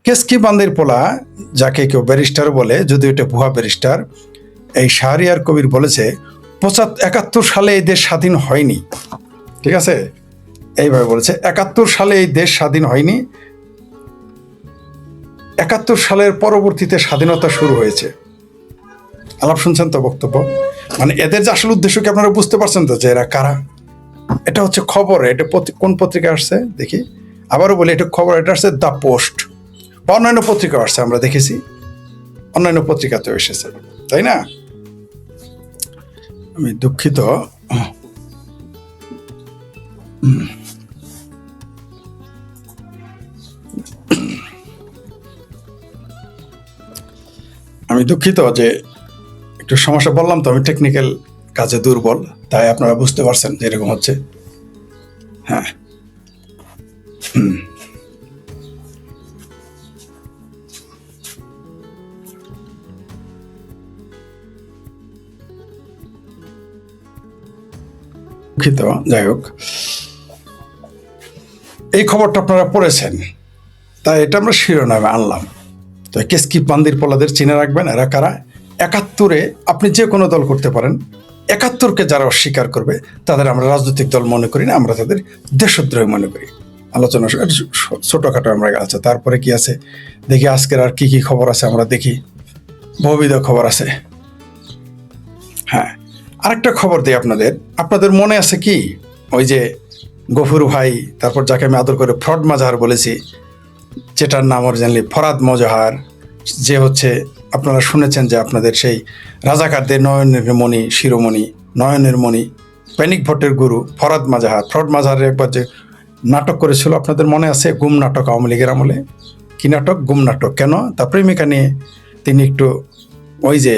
কেসকি বান্দির পোলা, যাকে কেউ ব্যারিস্টার বলে, যদি এটা ভুয়া ব্যারিস্টার, এই শাহরিয়ার কবির বলেছে 71 সালে এই দেশ স্বাধীন হয়নি। ঠিক আছে, এইভাবে বলেছে 71 সালে এই দেশ স্বাধীন হয়নি, 71 সালের পরবর্তীতে স্বাধীনতা শুরু হয়েছে। আলাপ শুনছেন তো বক্তব্য? মানে এদের যে আসল উদ্দেশ্য কি আপনারা বুঝতে পারছেন তো, যে এরা কারা? এটা হচ্ছে খবর। এটা কোন পত্রিকা আসছে দেখি, আবারও বলি, এটা খবর, এটা আসছে দ্য পোস্ট, অন্যান্য পত্রিকা আসছে, আমরা দেখেছি অন্যান্য পত্রিকাতেও এসেছে, তাই না? আমি দুঃখিত, যে একটু সমস্যা, বললাম তো আমি টেকনিক্যাল কাজে দুর্বল, তাই আপনারা বুঝতে পারছেন যে এরকম হচ্ছে। হ্যাঁ, দুঃখিত। যাই হোক, এই খবরটা আপনারা পড়েছেন, তাই এটা আমরা শিরোনামে আনলাম। তো কেসকি বান্দির পোলাদের চিনে রাখবেন, এরা কারা। 71-এ আপনি যে কোনো দল করতে পারেন, 71-কে যারা অস্বীকার করবে তাদের আমরা রাজনৈতিক দল মনে করি না, আমরা তাদের দেশদ্রোহী মনে করি। আলোচনা ছোটখাটো আমরা আছে। তারপরে কি আছে দেখি, আজকের আর কি কি খবর আছে আমরা দেখি। বহুবিধ খবর আছে। হ্যাঁ, আরেকটা খবর দিই আপনাদের মনে আছে কি, ওই যে গফুর ভাই, তারপর যাকে আমি আদর করে ফ্রড মাজাহার বলেছি, যেটার নাম অরিজিনালি ফরাদ মজাহার, যে হচ্ছে আপনারা শুনেছেন যে আপনাদের সেই রাজাকারদের নয়নের মণি, শিরোমণি, নয়নের মণি, প্যানিক ভোটের গুরু ফরাদ মাজাহারের একবার যে নাটক করেছিল আপনাদের মনে আছে, গুম নাটক, আওয়ামী লীগের আমলে। কি নাটক? গুম নাটক। কেন? তার প্রেমিকা নিয়ে তিনি একটু ওই যে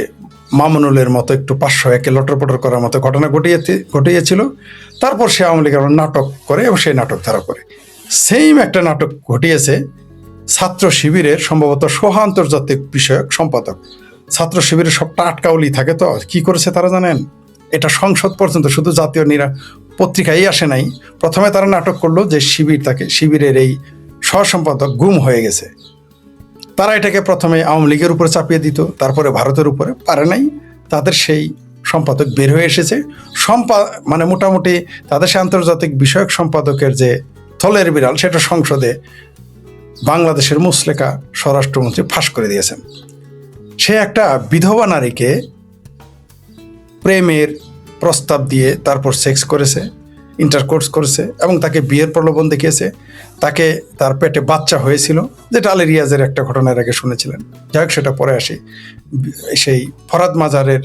মামুনুলের মতো একটু 501-এ লটরপটর করার মতো ঘটনা ঘটিয়েছিল। তারপর সে আওয়ামী লীগের নাটক করে এবং সেই নাটক ধরা করে। সেম একটা নাটক ঘটিয়েছে ছাত্র শিবিরের সম্ভবত আন্তর্জাতিক বিষয়ক সম্পাদক। ছাত্র শিবিরের সবটা আটকাউলি থাকে, তো কি করেছে তারা জানেন? এটা সংসদ পর্যন্ত, শুধু জাতীয় পত্রিকায় আসে নাই। প্রথমে তারা নাটক করলো যে শিবিরের এই সহসম্পাদক গুম হয়ে গেছে। তারা এটাকে প্রথমে আওয়ামী লীগের উপরে চাপিয়ে দিত, তারপরে ভারতের উপরে। পারে নাই, তাদের সেই সম্পাদক বের হয়ে এসেছে। মানে মোটামুটি তাদের সেই আন্তর্জাতিক বিষয়ক সম্পাদকের যে থলের বিড়াল, সেটা সংসদে বাংলাদেশের মুসলেকা স্বরাষ্ট্রমন্ত্রী ফাঁস করে দিয়েছেন। সে একটা বিধবা নারীকে প্রেমের প্রস্তাব দিয়ে তারপর সেক্স করেছে, ইন্টারকোর্স করেছে এবং তাকে বিয়ের প্রলোভন দেখিয়েছে। তার পেটে বাচ্চা হয়েছিল, যেটা আলী রিয়াজের একটা ঘটনার আগে শুনেছিলেন। যাই হোক, সেটা পরে আসি। সেই ফরাদ মাজারের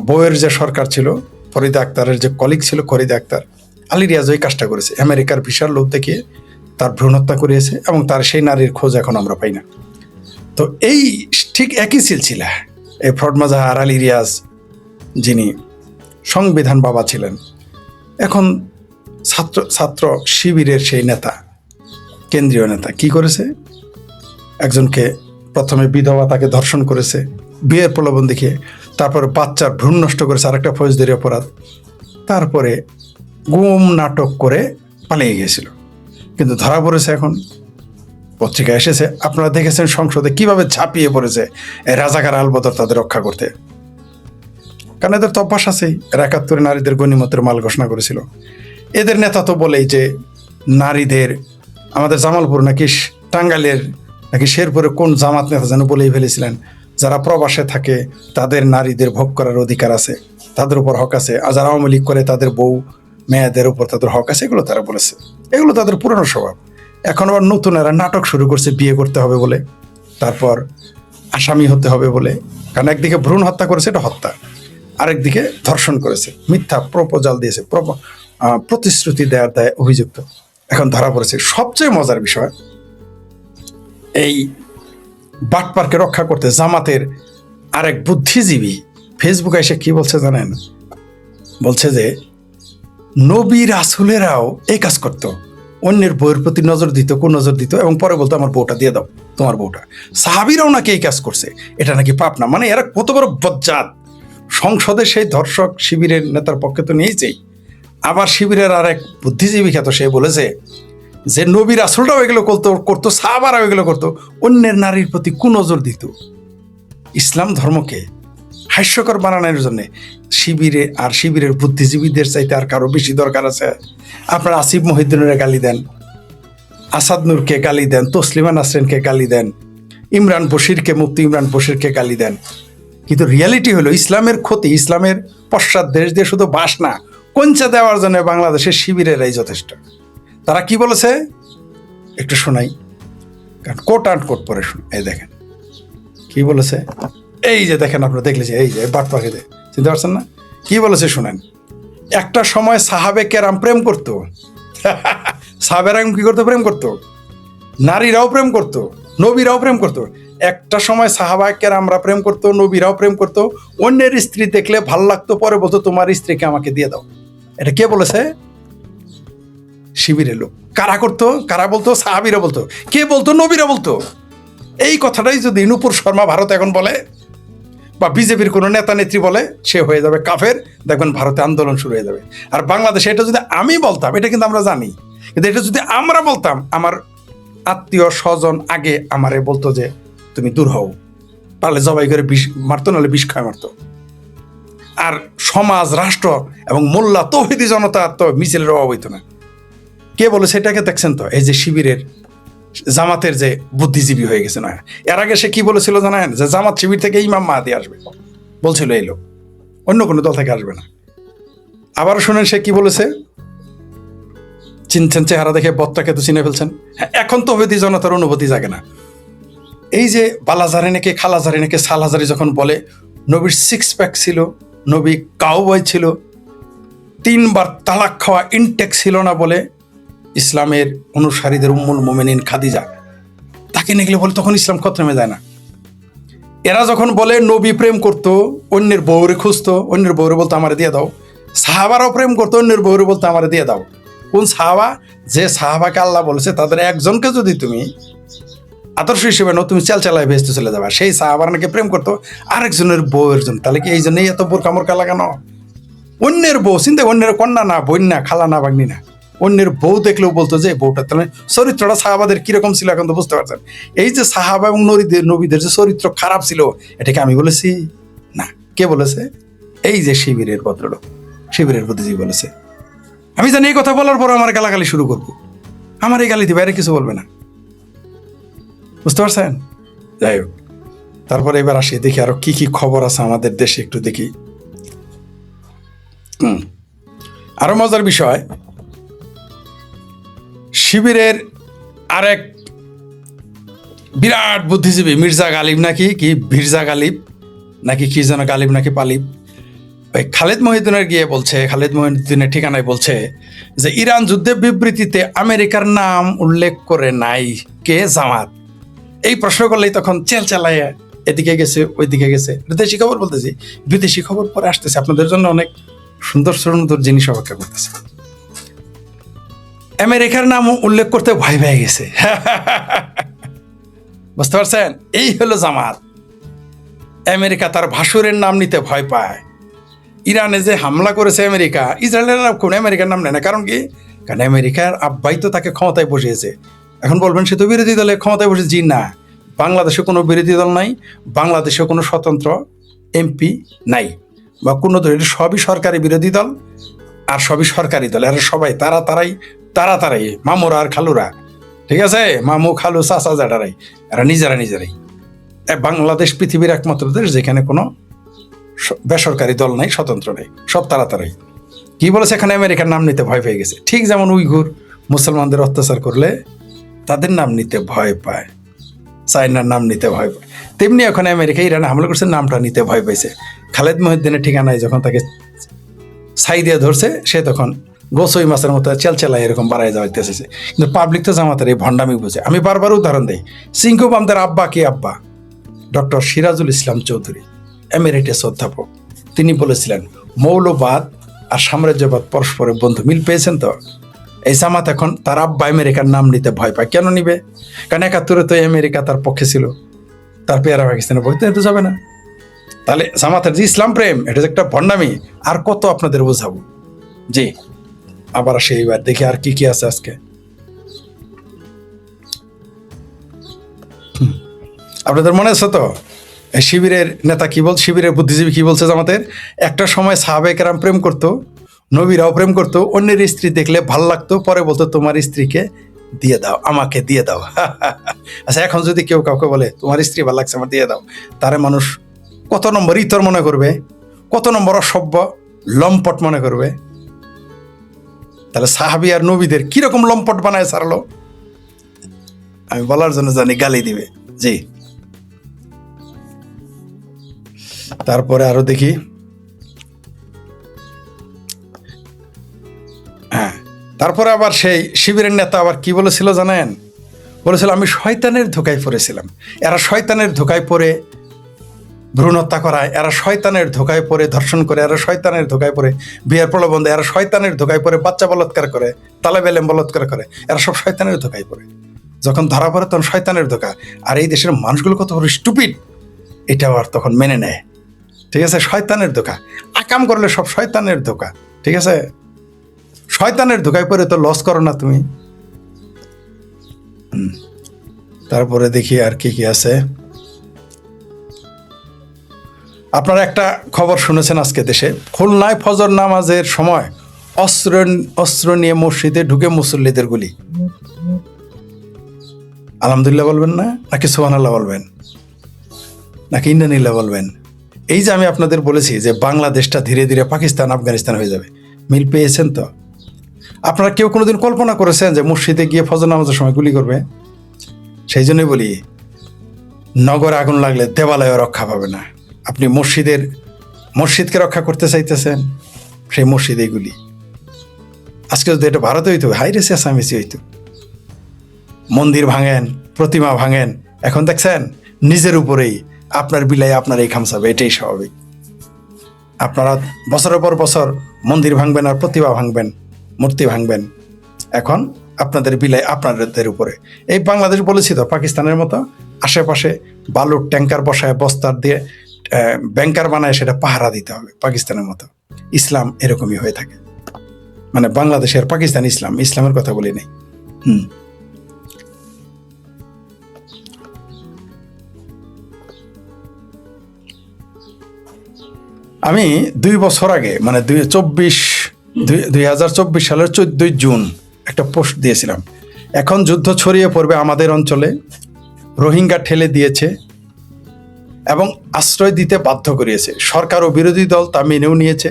বউয়ের যে সরকার ছিল, ফরিদা আক্তারের যে কলিগ ছিল ফরিদা আক্তার, আলী রিয়াজ ওই কাজটা করেছে। আমেরিকার ভিসার লোভ দেখিয়ে তার ভ্রূণ হত্যা করিয়েছে এবং তার সেই নারীর খোঁজ এখন আমরা পাই না। তো এই ঠিক একই সিলসিলা, এই ফরদ মাজাহার, আলী রিয়াজ, যিনি সংবিধান বাবা ছিলেন, এখন ছাত্র শিবিরের সেই নেতা, কেন্দ্রীয় নেতা, কি করেছে? একজনকে প্রথমে বিধবা, তাকে ধর্ষণ করেছে বিয়ের প্রলোভন দেখিয়ে, তারপরে বাচ্চার ভ্রূণ নষ্ট করেছে, আরেকটা ফৌজদারি অপরাধ। তারপরে গুম নাটক করে পালিয়ে গিয়েছিল, কিন্তু ধরা পড়েছে। এখন পত্রিকা এসেছে, আপনারা দেখেছেন সংসদে কিভাবে ঝাঁপিয়ে পড়েছে এই রাজাকার আলবদর তাদের রক্ষা করতে। কারণ এদের তো অভ্যাস আছেই, 71-এ নারীদের গণিমতের মাল ঘোষণা করেছিল। এদের নেতা তো বলেই যে নারীদের, আমাদের জামালপুর নাকি টাঙ্গাইলের নাকি শেরপুরে কোন জামাত নেতা যেন বলেই ফেলেছিলেন, যারা প্রবাসে থাকে তাদের নারীদের ভোগ করার অধিকার আছে, তাদের উপর হক আছে, আর যারা আওয়ামী লীগ করে তাদের বউ মেয়েদের উপর তাদের হক আছে। এগুলো তারা বলেছে, এগুলো তাদের পুরনো স্বভাব। এখন আবার নতুন এরা নাটক শুরু করছে বিয়ে করতে হবে বলে, তারপর আসামি হতে হবে বলে। কারণ একদিকে ভ্রূণ হত্যা করেছে, এটা হত্যা, আরেকদিকে ধর্ষণ করেছে, মিথ্যা প্রপোজাল দিয়েছে, প্রতিশ্রুতি দেওয়ার দায়ে অভিযুক্ত, এখন ধরা পড়েছে। সবচেয়ে মজার বিষয়, এই বাটপারকে রক্ষা করতে জামাতের আরেক বুদ্ধিজীবী ফেসবুকে এসে কি বলছে জানেন? বলছে যে নবী রাসূলেরাও এই কাজ করতো, অন্যের বউয়ের প্রতি নজর দিত, এবং পরে বলতো আমার বউটা দিয়ে দাও, তোমার বউটা। সাহাবীরাও নাকি এই কাজ করছে, এটা নাকি পাপ না। মানে এরা কত বড় বজ্জাত! সংসদে সেই ধর্ষক শিবিরের নেতার পক্ষে তো নিয়েছেই, আবার শিবিরের আর এক বুদ্ধিজীবী খ্যাত সে বলেছে যে নবী রাসূলরাও এগুলো করতো সাহাবারাও এগুলো করতো, অন্যের নারীর প্রতি কুনজর দিত। ইসলাম ধর্মকে হাস্যকর বানানোর জন্য শিবিরের বুদ্ধিজীবীদের চাইতে আর কারো বেশি দরকার আছে? আপনারা আসিফ মহিউদ্দিনের গালি দেন, আসাদ নূরকে গালি দেন, তসলিমা নাসরিনকে গালি দেন, মুফতি ইমরান বশিরকে গালি দেন, কিন্তু রিয়ালিটি হলো ইসলামের ক্ষতি, ইসলামের পশ্চাৎ দেশ দিয়ে শুধু বাস না, কঞ্চা দেওয়ার জন্য বাংলাদেশের শিবিরেরাই যথেষ্ট। তারা কি বলেছে একটু শোনাই, কারণ কোট আন্ড কোট পরে শুনুন। এই দেখেন কি বলেছে, এই যে দেখেন, আপনারা দেখলে যে এই যে বাটপাখিতে, চিনতে পারছেন না? কি বলেছে শুনেন। একটা সময় সাহাবে কেরাম প্রেম করতো, সাহাবেরা কি করতো? প্রেম করতো। নারীরাও প্রেম করতো, নবীরাও প্রেম করতো। একটা সময় সাহাবা কেরামরা প্রেম করতো, নবীরাও প্রেম করতো। অন্যের স্ত্রী দেখলে ভালো লাগতো, পরে বলতো তোমার স্ত্রীকে আমাকে দিয়ে দাও। এটা কে বলেছে? শিবিরের লোক। কারা করতো? কারা বলতো? সাহাবীরা বলতো। কে বলতো? নবীরা বলতো। এই কথাটাই যদি নূপুর শর্মা ভারত এখন বলে, বা বিজেপির কোনো নেতা নেত্রী বলে, সে হয়ে যাবে কাফের। দেখবেন ভারতে আন্দোলন শুরু হয়ে যাবে। আর বাংলাদেশে এটা যদি আমি বলতাম, এটা কিন্তু আমরা জানি, কিন্তু এটা যদি আমরা বলতাম, আমার আত্মীয় স্বজন আগে আমারে বলতো যে তুমি দূর হও, পারলে জবাই করে বিষ মারতো, নাহলে বিষ খায় মারতো। আর সমাজ, রাষ্ট্র এবং মোল্লা তৌহিদি জনতা তো মিছিলের অভাব হইতো না। কে বলে সেটাকে দেখছেন তো? এই যে শিবিরের, জামাতের যে বুদ্ধিজীবী হয়ে গেছে না, এর আগে সে কি বলেছিল জানেন? যে জামাত শিবির থেকে ইমাম মাহাদি আসবে, বলছিল এই লোক, অন্য কোনো দল থেকে আসবে না। আবার শুনেন সে কি বলেছে, চিনছেন? চেহারা দেখে বত্তাকে তো চিনে ফেলছেন। এখন তো তৌহিদি জনতার অনুভূতি জাগে না। এই যে বালাজারে নাকি খালাজারি নাকি সালাজারি যখন বলে নবীর সিক্স প্যাক ছিল, নবী কাউবয় ছিল, 3 বার তালাক খাওয়া ইনটেক ছিল না বলে ইসলামের অনুসারীদের উম্মুল মোমেনিন খাদিজা, তাকে নিয়ে গেলে বলে তখন ইসলাম খতমে যায় না। এরা যখন বলে নবী প্রেম করতো, অন্যের বউরে খুঁজতো, অন্যের বউরে বলতো আমারে দিয়ে দাও। সাহাবারাও প্রেম করতো, অন্যের বউরে বলতো আমারে দিয়ে দাও। কোন সাহাবা? যে সাহাবাকে আল্লাহ বলেছে তাদের একজনকে যদি তুমি আদর্শ হিসেবে নাও, তুমি চালায় ভেস্তে চলে যাবা। সেই সাহাবার নাকি প্রেম করতো আরেকজনের বউয়ের জন্য। তাহলে কি এই জন্যই এত বোরকা মোরকা লাগানো? অন্যের বউ, চিন্তা, অন্যের কন্যা না, বোন না, খালা না, ভাগ্নি না, অন্যের বউ দেখলেও বলতো যে বউটা। তাহলে চরিত্রটা সাহাবাদের কিরকম ছিল এখন তো বুঝতে পারছেন। এই যে সাহাবা এবং নবীদের যে চরিত্র খারাপ ছিল, এটাকে আমি বলেছি না। কে বলেছে? এই যে শিবিরের ভদ্রলোক, শিবিরের বুদ্ধিজীবী বলেছে। আমি জানি এই কথা বলার পর আমার গালাগালি শুরু করবো, আমার এই গালি দিবে, বাইরে কিছু বলবে না, বুঝতে পারছেন? যাই হোক, তারপরে এবার আসি, দেখি আরো কি কি খবর আছে আমাদের দেশে, একটু দেখি। আরো মজার বিষয়, শিবিরের আরেক বিরাট বুদ্ধিজীবী মির্জা গালিব নাকি কি, ভিরজা গালিব নাকি কি যেন, গালিব নাকি পালিব, ওই খালেদ মহিউদ্দিনের গিয়ে বলছে, খালেদ মহিউদ্দিনের ঠিকানায় বলছে যে ইরান যুদ্ধে বিবৃতিতে আমেরিকার নাম উল্লেখ করে নাই। কে? জামাত। এই প্রশ্ন করলেই তখন চেলাইয়া এদিকে গেছে ওইদিকে গেছে। দেশি খবর বলতেছি, বিদেশি খবর পরে আসতেছে। আপনাদের জন্য অনেক সুন্দর সুন্দর জিনিস অপেক্ষা করতেছে। আমেরিকার নাম উল্লেখ করতে ভয় পেয়ে গেছে। বুঝতে পারছেন? এই হলো জামাত। আমেরিকা তার ভাসুরের নাম নিতে ভয় পায়। ইরানে যে হামলা করেছে আমেরিকা, ইসরায়েলের কোন আমেরিকার নাম নেয় না। কারণ কি? কারণ আমেরিকার আব্বাই তো তাকে ক্ষমতায় বসিয়েছে। এখন বলবেন সে তো বিরোধী দলে ক্ষমতায় বসেছে। জি না, বাংলাদেশে কোনো বিরোধী দল নাই, বাংলাদেশে কোনো স্বতন্ত্র এমপি নাই, বা কোনো দল, সবই সরকারি বিরোধী দল, আর সবই সরকারি দল। এরা সবাই তারাই মামুরা আর খালুরা, ঠিক আছে? মামু, খালু, চাচা, জাটারাই, এরা নিজেরাই। বাংলাদেশ পৃথিবীর একমাত্র দেশ যেখানে কোনো বেসরকারি দল নাই, স্বতন্ত্র নেই, সব তারাই। কি বলেছে? এখানে আমেরিকার নাম নিতে ভয় পেয়ে গেছে। ঠিক যেমন উইঘুর মুসলমানদের অত্যাচার করলে তাদের নাম নিতে ভয় পায়, চায়নার নাম নিতে ভয় পায়, তেমনি এখন আমেরিকা ইরানে হামলা করছে, নামটা নিতে ভয় পাইছে। খালেদ মহিউদ্দিনের ঠিকানায় যখন তাকে ছাই দিয়ে ধরছে, সে তখন গোসই মাছের মতো চেলায় এরকম বাড়ায় যাওয়াইতেছে। কিন্তু পাবলিক তো জামাতের এই ভণ্ডামি বুঝে। আমি বারবার উদাহরণ দিই, সিংকুবামদের আব্বা কি আব্বা? ডক্টর সিরাজুল ইসলাম চৌধুরী, এমিরেটাস অধ্যাপক, তিনি বলেছিলেন মৌলবাদ আর সাম্রাজ্যবাদ পরস্পরের বন্ধু। মিল পেয়েছেন তো? এই জামাত এখন তার আব্বা আমেরিকার নাম নিতে ভয় পায়। কেন নিবে? কারণ 71-এ তো আমেরিকা তার পক্ষে ছিল, তার পেয়ারা পাকিস্তানের পক্ষে তো যাবে না। তাহলে জামাতের যে ইসলাম প্রেম, এটা যে একটা ভণ্ডামি, আর কত আপনাদের বোঝাবো। জি, আবার আসে এইবার দেখি আর কি কি আছে আজকে। আপনাদের মনে আছে তো এই শিবিরের নেতা কি বল, শিবিরের বুদ্ধিজীবী কি বলছে জামাতের, একটা সময় সাহাবে কেরাম প্রেম করতো, নবীরাও প্রেম করতো, অন্যের স্ত্রী দেখলে ভাল লাগতো, পরে বলতো তোমার স্ত্রীকে দিয়ে দাও, আমাকে দিয়ে দাও। আচ্ছা এখন যদি কেউ কাউকে বলে তোমার স্ত্রী ভালো লাগছে আমার দিয়ে দাও, তারে মানুষ কত নম্বর ইতর মনে করবে, কত নম্বর অসভ্য লম্পট মনে করবে। তাহলে সাহাবী আর নবীদের কিরকম লম্পট বানায় ছাড়লো, আমি বলার জন্য জানি গালি দিবে। জি, তারপরে আরো দেখি। হ্যাঁ, তারপরে আবার সেই শিবিরের নেতা আবার কি বলেছিল জানেন, বলেছিল আমি শয়তানের ধোকায় পড়েছিলাম, এরা শয়তানের ধোকায় পড়ে ভ্রূণ হত্যা করায়, এরা শয়তানের ধোকায় পড়ে ধর্ষণ করে, এরা শয়তানের ধোকায় পড়ে বিয়ের প্রলোভন দেয়, এরা শয়তানের ধোকায় পড়ে বাচ্চা বলাৎকার করে, তালেব ইলম বলাৎকার করে, এরা সব শয়তানের ধোকায় পড়ে। যখন ধরা পড়ে তখন শয়তানের ধোকা। আর এই দেশের মানুষগুলো কত বড় স্টুপিড, এটাও আর তখন মেনে নেয়। ঠিক আছে, শয়তানের ধোকা, আকাম করলে সব শয়তানের ধোকা। ঠিক আছে, শয়তানের ধোকায় পড়ে তো লস করো না তুমি। তারপরে দেখি আর কি কি আছে। আপনারা একটা খবর শুনেছেন আজকে দেশে, খুলনায় ফজর নামাজের সময় অস্ত্র নিয়ে মসজিদে ঢুকে মুসল্লিদের গুলি। আলহামদুলিল্লাহ বলবেন না, নাকি সুবহানাল্লাহ বলবেন, নাকি ইন্নালিল্লাহ বলবেন? এই যে আমি আপনাদের বলেছি যে বাংলাদেশটা ধীরে ধীরে পাকিস্তান আফগানিস্তান হয়ে যাবে, মিল পেয়েছেন তো? আপনারা কেউ কোনোদিন কল্পনা করেছেন যে মসজিদে গিয়ে ফজর নামাজের সময় গুলি করবে? সেই জন্যই বলি, নগরে আগুন লাগলে দেবালয় রক্ষা পাবে না। আপনি মসজিদকে রক্ষা করতে চাইতেছেন, সেই মসজিদে গুলি। আজকে যদি এটা ভারত হইতো, হাইরে চেঁচামেচি হইতো। মন্দির ভাঙেন, প্রতিমা ভাঙেন, এখন দেখছেন নিজের উপরেই আপনার বিলাই আপনার এই খামসাবে, এটাই স্বাভাবিক। আপনারা বছরের পর বছর মন্দির ভাঙবেন আর প্রতিমা ভাঙবেন, মূর্তি ভাঙবেন, এখন আপনাদের বিলাই আপনাদের উপরে। এই বাংলাদেশ বলেছি তো পাকিস্তানের মতো, আশেপাশে বালুর ট্যাঙ্কার বসায় বস্তার দিয়ে ব্যাংকার বানায় সেটা পাহারা দিতে হবে পাকিস্তানের মতো। ইসলাম এরকমই হয়ে থাকে, মানে বাংলাদেশের পাকিস্তান ইসলামের কথা বলি নাই। আমি 2 বছর আগে, মানে 2024 সালের 14 জুন একটা পোস্ট দিয়েছিলাম, এখন যুদ্ধ ছড়িয়ে পড়বে আমাদের অঞ্চলে, রোহিঙ্গা ঠেলে দিয়েছে এবং আশ্রয় দিতে বাধ্য করিয়েছে, সরকার ও বিরোধী দল তা মেনেও নিয়েছে,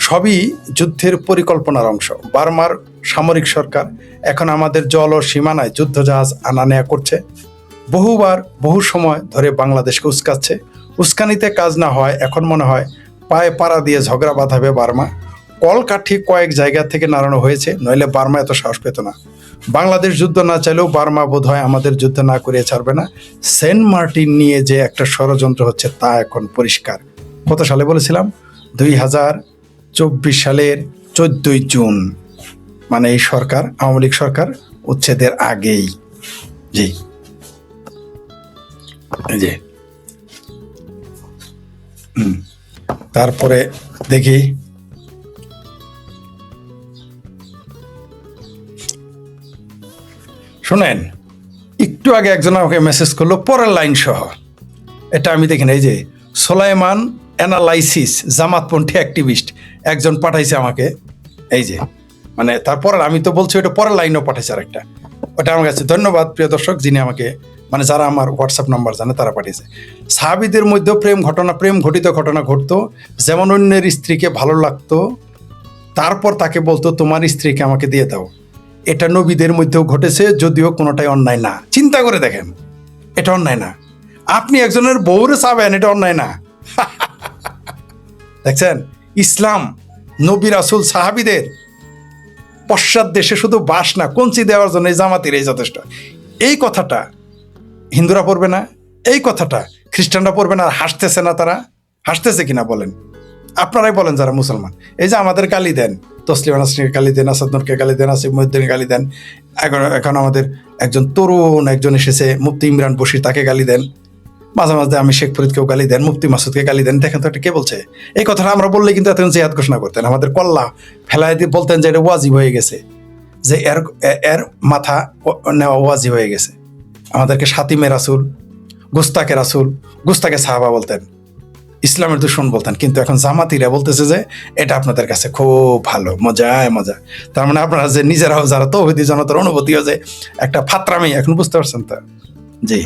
সবই যুদ্ধের পরিকল্পনার অংশ। বার্মার সামরিক সরকার এখন আমাদের জল ও সীমানায় যুদ্ধজাহাজ আনা নেয়া করছে, বহু সময় ধরে বাংলাদেশকে উস্কাচ্ছে। উস্কানিতে কাজ না হয় এখন মনে হয় পায়ে পাড়া দিয়ে ঝগড়া বাঁধাবে বার্মা। কলকাঠি কয়েক জায়গা থেকে নাড়ানো হয়েছে, নইলে বার্মা এত সাহস পেত না। বাংলাদেশ যুদ্ধ না চাইলেও বার্মা বোধ হয় আমাদের যুদ্ধ না করিয়ে ছাড়বে না। সেন্ট মার্টিন নিয়ে যে একটা ষড়যন্ত্র হচ্ছে তা এখন পরিষ্কার। কত সালে বলেছিলাম? 2024 সালের 14 জুন, মানে এই সরকার, আওয়ামী লীগ সরকার উচ্ছেদের আগেই। জি জি। তারপরে দেখি, শোনেন, একটু আগে একজন আমাকে মেসেজ করলো পরের লাইন সহ, এটা আমি দেখি না, এই যে সোলাইমান অ্যানালাইসিস জামাতপন্থী অ্যাক্টিভিস্ট একজন পাঠাইছে আমাকে, এই যে মানে তারপরে আমি তো বলছি ওটা পরের লাইনও পাঠাইছে আরেকটা, ওটা আমার কাছে। ধন্যবাদ প্রিয় দর্শক, যিনি আমাকে, মানে যারা আমার হোয়াটসঅ্যাপ নাম্বার জানে তারা পাঠিয়েছে। সাহাবীদের মধ্যেও প্রেম ঘটিত ঘটনা ঘটতো, যেমন অন্যের স্ত্রীকে ভালো লাগতো, তারপর তাকে বলতো তোমার স্ত্রীকে আমাকে দিয়ে দাও। এটা নবীদের মধ্যেও ঘটেছে, যদিও কোনোটাই অন্যায় না। চিন্তা করে দেখেন, এটা অন্যায় না। আপনি একজনের বউরে চাবেন, এটা অন্যায় না। দেখছেন, ইসলাম, নবী রাসূল, সাহাবীদের পশ্চাৎ দেশে শুধু বাস না, কঞ্চি দেওয়ার জন্য এই জামাতির এই যথেষ্ট। এই কথাটা হিন্দুরা পড়বে না, এই কথাটা খ্রিস্টানরা পড়বে না, আর হাসতেছে না তারা? হাসতেছে কিনা বলেন? আপনারাই বলেন যারা মুসলমান। এই যে আমাদের গালি দেন, তসলিমা নাসরিনকে গালি দেন, আসাদ নূরকে গালি দেন, আসিফ মহিউদ্দিনকে গালি দেন, এখন আমাদের একজন তরুণ একজন এসেছে মুফতি ইমরান বশির, তাকে গালি দেন, মাঝে মাঝে আমি শেখ ফরিদকেও গালি দেন, মুফতি মাসুদকে গালি দেন। দেখেন তো এটা কে বলছে? এই কথাটা আমরা বললে কিন্তু এতক্ষণ জিহাদ ঘোষণা করতেন, আমাদের কল্লা ফেলাই দিয়ে বলতেন যে এটা ওয়াজিব হয়ে গেছে, যে এর মাথা নেওয়া ওয়াজিব হয়ে গেছে। আমাদেরকে সাতিমে রাসূল, গুস্তাকে রাসূল, গুস্তাকে সাহাবা বলতেন, ইসলামের দুশমন বলতেন। কিন্তু এখন জামাতিরা বলতেছে যে এটা আপনাদের কাছে খুব ভালো, মজায় মজা। তার মানে আপনারা যে নিজেরাও যারা তৌহিদি জনতার অনুভূতিও যে একটা ফাত্রামি, এখন বুঝতে পারছেন তো? জি।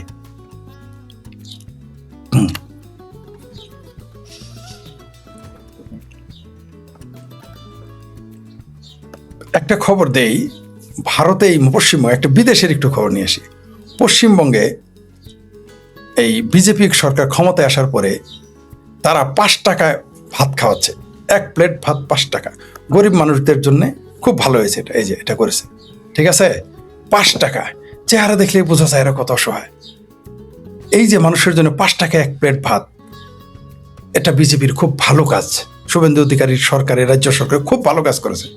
একটা খবর দেই, ভারতে এই পশ্চিমবঙ্গে একটা বিদেশের একটু খবর নিয়ে আসি। পশ্চিমবঙ্গে এই বিজেপি সরকার ক্ষমতায় আসার পরে তারা 5 টাকায় ভাত খাওয়াচ্ছে, 1 প্লেট ভাত 5 টাকা। গরিব মানুষদের জন্য খুব ভালো হয়েছে এটা, এই যে এটা করেছে, ঠিক আছে? 5 টাকা, চেহারা দেখলেই বোঝা যায় এরা কত অসহায়। এই যে মানুষের জন্য 5 টাকায় 1 প্লেট ভাত, এটা বিজেপির খুব ভালো কাজ। শুভেন্দু অধিকারীর সরকারের, রাজ্য সরকার খুব ভালো কাজ করেছে।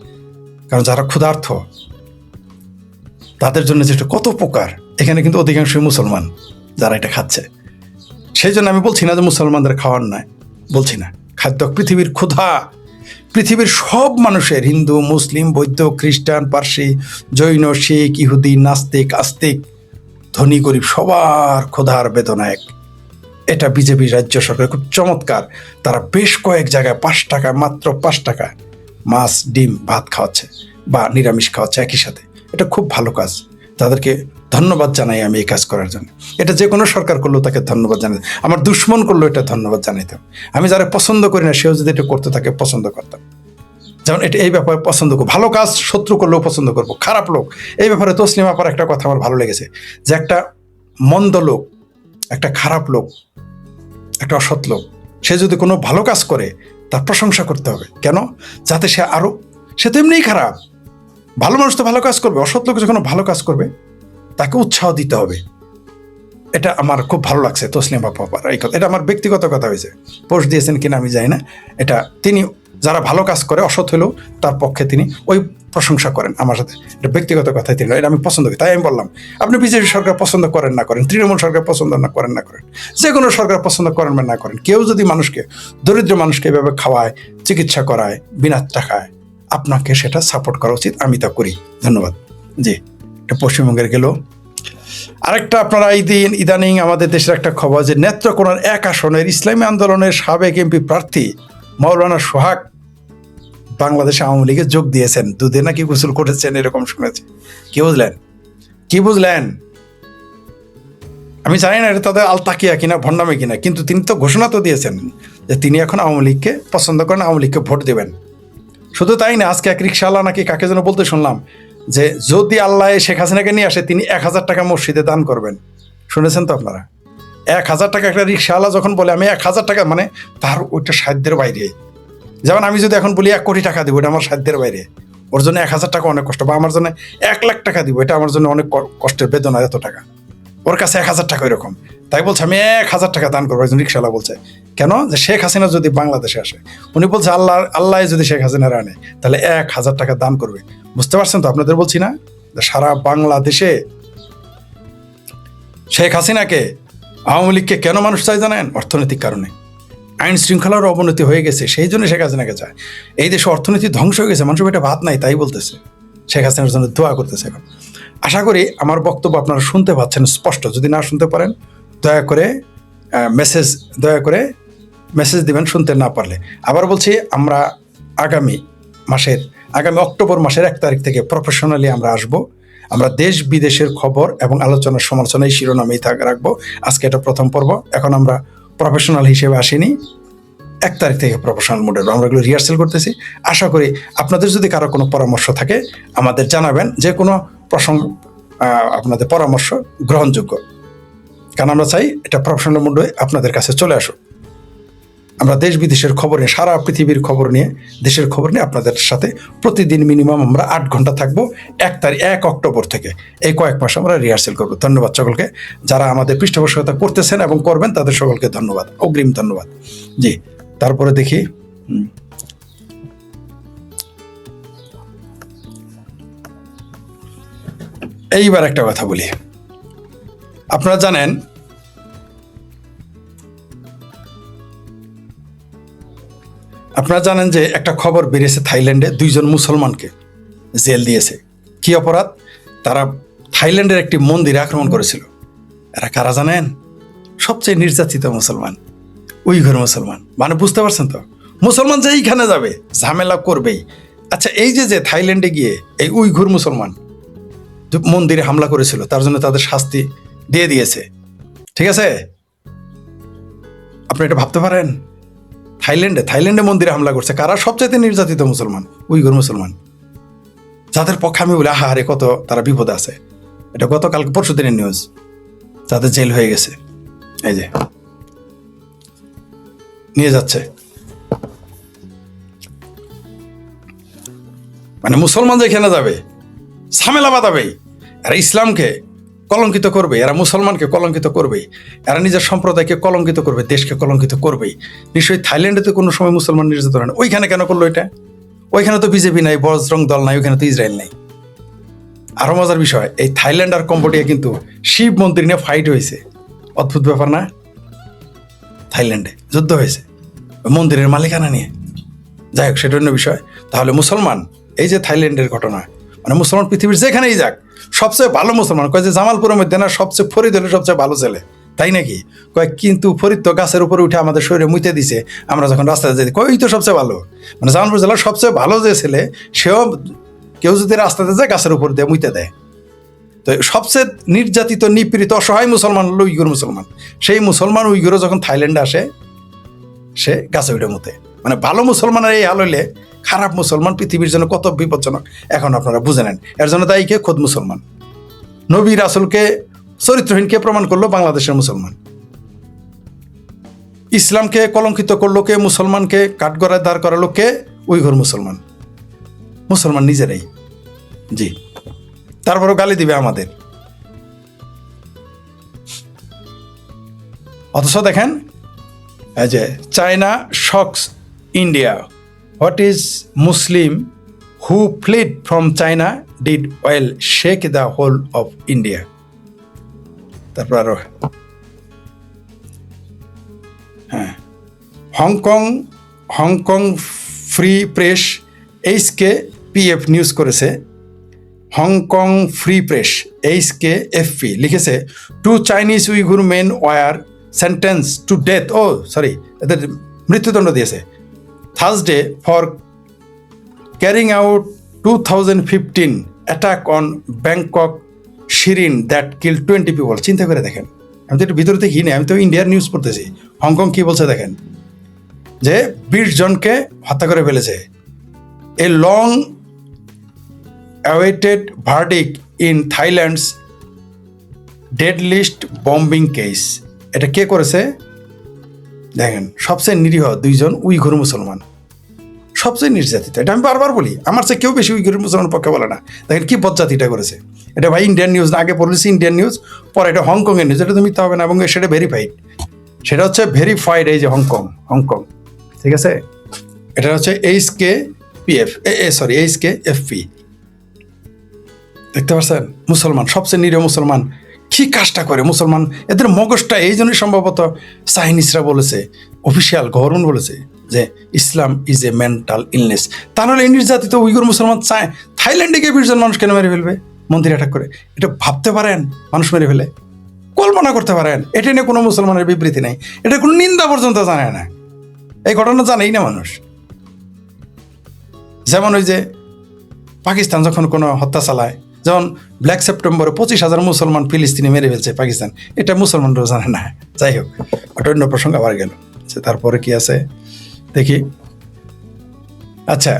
কারণ যারা ক্ষুধার্থ তাদের জন্য যেটা কত উপকার। এখানে কিন্তু অধিকাংশই মুসলমান যারা এটা খাচ্ছে। সেই জন্য আমি বলছি না যে মুসলমানদের খাওয়ার নয়, বলছি না। খাদ্য পৃথিবীর ক্ষুধা, পৃথিবীর সব মানুষের, হিন্দু, মুসলিম, বৌদ্ধ, খ্রিস্টান, পার্সি, জৈন, শিখ, ইহুদি, নাস্তিক, আস্তিক, ধনী গরিব, সবার ক্ষুধার বেদনা এক। এটা বিজেপির রাজ্য সরকার খুব চমৎকার। তারা বেশ কয়েক জায়গায় 5 টাকা, মাত্র 5 টাকা মাছ, ডিম, ভাত খাওয়াচ্ছে বা নিরামিষ খাওয়াচ্ছে একই সাথে। এটা খুব ভালো কাজ, তাদেরকে ধন্যবাদ জানাই আমি এই কাজ করার জন্য। এটা যে কোনো সরকার করলেও তাকে ধন্যবাদ জানাই, আমার দুশ্মন করলেও এটা ধন্যবাদ জানাইতাম। আমি যারা পছন্দ করি না সেও যদি এটা করতে তাকে পছন্দ করতাম। যেমন এটা এই ব্যাপারে পছন্দ করবো, ভালো কাজ শত্রু করলেও পছন্দ করবো। খারাপ লোক, এই ব্যাপারে তসলিম আপার একটা কথা আমার ভালো লেগেছে, যে একটা মন্দ লোক, একটা খারাপ লোক, একটা অসৎ লোক, সে যদি কোনো ভালো কাজ করে তার প্রশংসা করতে হবে। কেন? যাতে সে তো এমনিই খারাপ। ভালো মানুষ তো ভালো কাজ করবে, অসৎ লোক যখন ভালো কাজ করবে তাকে উৎসাহ দিতে হবে। এটা আমার খুব ভালো লাগছে তসলিম আপার এই কথা। এটা আমার ব্যক্তিগত কথা হয়েছে, পোস্ট দিয়েছেন কিনা আমি জানি না। এটা তিনি যারা ভালো কাজ করে, অসৎ হলেও তার পক্ষে তিনি ওই প্রশংসা করেন আমার সাথে। এটা ব্যক্তিগত কথাই তিনি, এটা আমি পছন্দ করি। তাই আমি বললাম, আপনি বিজেপি সরকার পছন্দ করেন না করেন, তৃণমূল সরকার পছন্দ না করেন, যে কোনো সরকার পছন্দ করেন বা না করেন, কেউ যদি মানুষকে, দরিদ্র মানুষকে এভাবে খাওয়ায়, চিকিৎসা করায় বিনা টাকায়, আপনাকে সেটা সাপোর্ট করা উচিত। আমি তা করি। ধন্যবাদ। জি, এটা পশ্চিমবঙ্গের গেল। আরেকটা, আপনারা ইদানিং আমাদের দেশের একটা খবর, যে নেত্রকোনার 1 আসনের ইসলামী আন্দোলনের সাবেক এমপি প্রার্থী মাওলানা সোহাগ বাংলাদেশ আওয়ামী লীগে যোগ দিয়েছেন। দুধে নাকি গোসল করেছেন, এরকম শুনেছি। কি বুঝলেন? আমি জানি না এটা তাদের আলতাকিয়া কিনা, ভণ্ডামি কিনা, কিন্তু তিনি তো ঘোষণা তো দিয়েছেন যে তিনি এখন আওয়ামী লীগকে পছন্দ করেন, আওয়ামী লীগকে ভোট দেবেন। শুধু তাই না, আজকে এক রিক্সাওয়ালা নাকি কাকে যেন বলতে শুনলাম যে যদি আল্লাহ শেখ হাসিনাকে নিয়ে আসে তিনি 1000 টাকা মসজিদে দান করবেন। শুনেছেন তো আপনারা? 1000 টাকা একটা রিক্সাওয়ালা যখন বলে আমি 1000 টাকা, মানে তার ওইটা সাধ্যের বাইরে। যেমন আমি যদি এখন বলি 1 কোটি টাকা দিব, এটা আমার সাধ্যের বাইরে। ওর জন্য 1000 টাকা অনেক কষ্ট, বা আমার জন্য 1 লাখ টাকা দিব, এটা আমার জন্য অনেক কষ্টের বেদনা। এত টাকা ওর কাছে 1000 টাকা এরকম। তাই বলছে আমি 1000 টাকা দান করবো। একজন রিক্সাওয়ালা বলছে, কেন? যে শেখ হাসিনা যদি বাংলাদেশে আসে, উনি বলছে আল্লাহ যদি শেখ হাসিনার আনে তাহলে 1000 টাকা দান করবে। বুঝতে পারছেন তো? আপনাদের বলছি না যে সারা বাংলাদেশে শেখ হাসিনাকে, আওয়ামী লীগকে কেন মানুষ চায় জানেন? অর্থনৈতিক কারণে। আইন শৃঙ্খলার অবনতি হয়ে গেছে, সেই জন্য শেখ হাসিনাকে চায়। এই দেশে অর্থনীতি ধ্বংস হয়ে গেছে, মানুষের পেটে ভাত নাই, তাই বলতেছে। শেখ হাসিনার জন্য দোয়া করতেছে এখন। আশা করি আমার বক্তব্য আপনারা শুনতে পাচ্ছেন স্পষ্ট। যদি না শুনতে পারেন দয়া করে মেসেজ দিবেন, শুনতে না পারলে। আবার বলছি, আমরা আগামী অক্টোবর মাসের 1 তারিখ থেকে প্রফেশনালি আমরা আসব। আমরা দেশ বিদেশের খবর এবং আলোচনা সমালোচনা এই শিরোনামেই রাখবো। আজকে এটা প্রথম পর্ব। এখন আমরা প্রফেশনাল হিসেবে আসিনি, 1 তারিখ থেকে প্রফেশনাল মোডে আমরা এগুলো রিহার্সেল করতেছি। আশা করি আপনাদের যদি কারো কোনো পরামর্শ থাকে আমাদের জানাবেন, যে কোনো প্রসঙ্গ আপনাদের পরামর্শ গ্রহণযোগ্য। কারণ আমরা চাই এটা প্রফেশনাল মোডে আপনাদের কাছে চলে আসুক। আমরা দেশ বিদেশের খবর নিয়ে, সারা পৃথিবীর খবর নিয়ে, দেশের খবর নিয়ে আপনাদের সাথে প্রতিদিন মিনিমাম আমরা 8 ঘন্টা থাকবো। 1 অক্টোবর থেকে এই কয়েক মাস আমরা রিহার্সেল করবো। ধন্যবাদ সকলকে, যারা আমাদের পৃষ্ঠপোষকতা করতেছেন এবং করবেন তাদের সকলকে ধন্যবাদ, অগ্রিম ধন্যবাদ। জি, তারপরে দেখি, এইবার একটা কথা বলি। আপনারা জানেন যে একটা খবর বেরিয়েছে, থাইল্যান্ডে 2 জন মুসলমানকে জেল দিয়েছে। কি অপরাধ? তারা থাইল্যান্ডের একটি মন্দিরে আক্রমণ করেছিল। এরা কারা জানেন? সবচেয়ে নির্যাতিত মুসলমান, উইঘুর মুসলমান। মানে বুঝতে পারছেন তো, মুসলমান যে এইখানে যাবে ঝামেলা করবেই। আচ্ছা, এই যে থাইল্যান্ডে গিয়ে এই উইঘুর মুসলমান মন্দিরে হামলা করেছিল, তার জন্য তাদের শাস্তি দিয়ে দিয়েছে, ঠিক আছে? আপনি এটা ভাবতে পারেন? থাইল্যান্ডে মন্দিরে হামলা করছে কারা? সবচাইতে নির্যাতিত মুসলমান, উইঘুর মুসলমান, যাদের পক্ষে আমি বলি আহারে কত তারা বিপদে আছে। এটা গতকাল পরশু দিনের নিউজ, তাদের জেল হয়ে গেছে, এই যে নিয়ে যাচ্ছে। মানে মুসলমান যেখানে যাবে ঝামেলা বাঁধাবেই, এরা ইসলামকে কলঙ্কিত করবে, এরা মুসলমানকে কলঙ্কিত করবে, এরা নিজের সম্প্রদায়কে কলঙ্কিত করবে, দেশকে কলঙ্কিত করবেই। নিশ্চয়ই থাইল্যান্ডে তো কোনো সময় মুসলমান নির্যাতন হয় না, ওইখানে কেন করলো এটা? ওইখানে তো বিজেপি নাই, বজরং দল নাই, ওইখানে তো ইসরায়েল নাই। আরো মজার বিষয়, এই থাইল্যান্ড আর কম্বোডিয়া কিন্তু শিব মন্দির নিয়ে ফাইট হয়েছে। অদ্ভুত ব্যাপার না? থাইল্যান্ডে যুদ্ধ হয়েছে মন্দিরের মালিকানা নিয়ে। যাই হোক, সেটা অন্য বিষয়। তাহলে মুসলমান, এই যে থাইল্যান্ডের ঘটনা, মানে মুসলমান পৃথিবীর যেখানেই যাক সবচেয়ে ভালো মুসলমান। কয় যে জামালপুরের মধ্যে না সবচেয়ে ফরিদ হলে সবচেয়ে ভালো ছেলে, তাই নাকি? কয় কিন্তু ফরিদ তো গাছের উপরে উঠে আমাদের শরীরে মুইতে দিছে, আমরা যখন রাস্তায় যাই কই তো সবচেয়ে ভালো। মানে জামালপুর জেলার সবচেয়ে ভালো যে ছেলে, সেও কেউ যদি রাস্তাতে যায় গাছের উপর দিয়ে মুইতে দেয়। তো সবচেয়ে নির্যাতিত, নিপীড়িত, অসহায় মুসলমান হলো উইঘুর মুসলমান। সেই মুসলমান উইঘুরও যখন থাইল্যান্ডে আসে, সে গাছে উঠে মুতে। মানে ভালো মুসলমানের এই হাল হইলে খারাপ মুসলমান পৃথিবীর জন্য কত বিপজ্জনক এখন আপনারা বুঝে নেন। এর জন্য দায়ী কে? খোদ মুসলমান। নবী রাসূলকে চরিত্রহীনকে প্রমাণ করলো বাংলাদেশের মুসলমান। ইসলামকে কলঙ্কিত করলো কে? মুসলমানকে কাঠগড়ায় দাঁড় করালো কে? উইঘুর মুসলমান। মুসলমান নিজেরাই, জি। তারপরও গালি দিবে আমাদের। অথচ দেখেন, এই যে China shocks India, what is Muslim who fled from China did well shake the whole of India. তারপর আরো হ্যাঁ, Hong Kong free press HKPF news করেছে। হংকং ফ্রি প্রেস HKFP লিখেছে, 2 Chinese Uighur men were sentenced to death, এদের মৃত্যুদণ্ড দিয়েছে Thursday for carrying out 2015 attack on Bangkok shrine that kill 20 people. চিন্তা করে দেখেন, আমি তো একটু ভিতরে দেখি না, আমি তো ইন্ডিয়ার নিউজ পড়তেছি। হংকং কি বলছে দেখেন, যে 20 জনকে হত্যা করে ফেলেছে। A long awaited verdict in Thailand's deadliest bombing case. এটা কে করেছে দেখেন? সবচেয়ে নিরীহ 2 জন উইঘুর মুসলমান, সবচেয়ে নির্যাতিত। এটা আমি বারবার বলি, আমার চেয়ে কেউ বেশি উইঘুর মুসলমানের পক্ষে বলে না। দেখেন কি বজ্জাতিটা করেছে। এটা ভাই ইন্ডিয়ান নিউজ না, আগে পড়েছি ইন্ডিয়ান নিউজ, পরে এটা হংকংয়ের নিউজ। এটা তো মিথ্যা হবে না, এবং সেটা ভেরিফাইড, সেটা হচ্ছে ভেরিফাইড। এই যে হংকং, ঠিক আছে, এটা হচ্ছে HKFP। দেখতে পাচ্ছেন, মুসলমান, সবচেয়ে নিরীহ মুসলমান কি কাজটা করে মুসলমান। এদের মগজটা এই জন্যই সম্ভবত চাইনিজরা বলেছে, অফিসিয়াল গভর্নমেন্ট বলেছে যে ইসলাম ইজ এ মেন্টাল ইলনেস। তাহলে এই নির্যাতিত উইঘুর মুসলমান থাইল্যান্ডে গিয়ে 20 জন মানুষ কেন মেরে ফেলবে মন্দির অ্যাটাক করে? এটা ভাবতে পারেন? মানুষ মেরে ফেলে, কল্পনা করতে পারেন? এটা নিয়ে কোনো মুসলমানের বিবৃতি নেই, এটা কোনো নিন্দা পর্যন্ত জানে না। এই ঘটনা জানেই না মানুষ। যেমন ওই যে পাকিস্তান যখন কোনো হত্যা চালায়, যেমন ব্ল্যাক সেপ্টেম্বরে 25,000 মুসলমান ফিলিস্তিনি মেরে ফেলছে পাকিস্তান, এটা মুসলমানরাও জানে না। যাই হোক, ওটা অন্য প্রসঙ্গ আবার গেল। তারপরে কি আছে দেখি। আচ্ছা,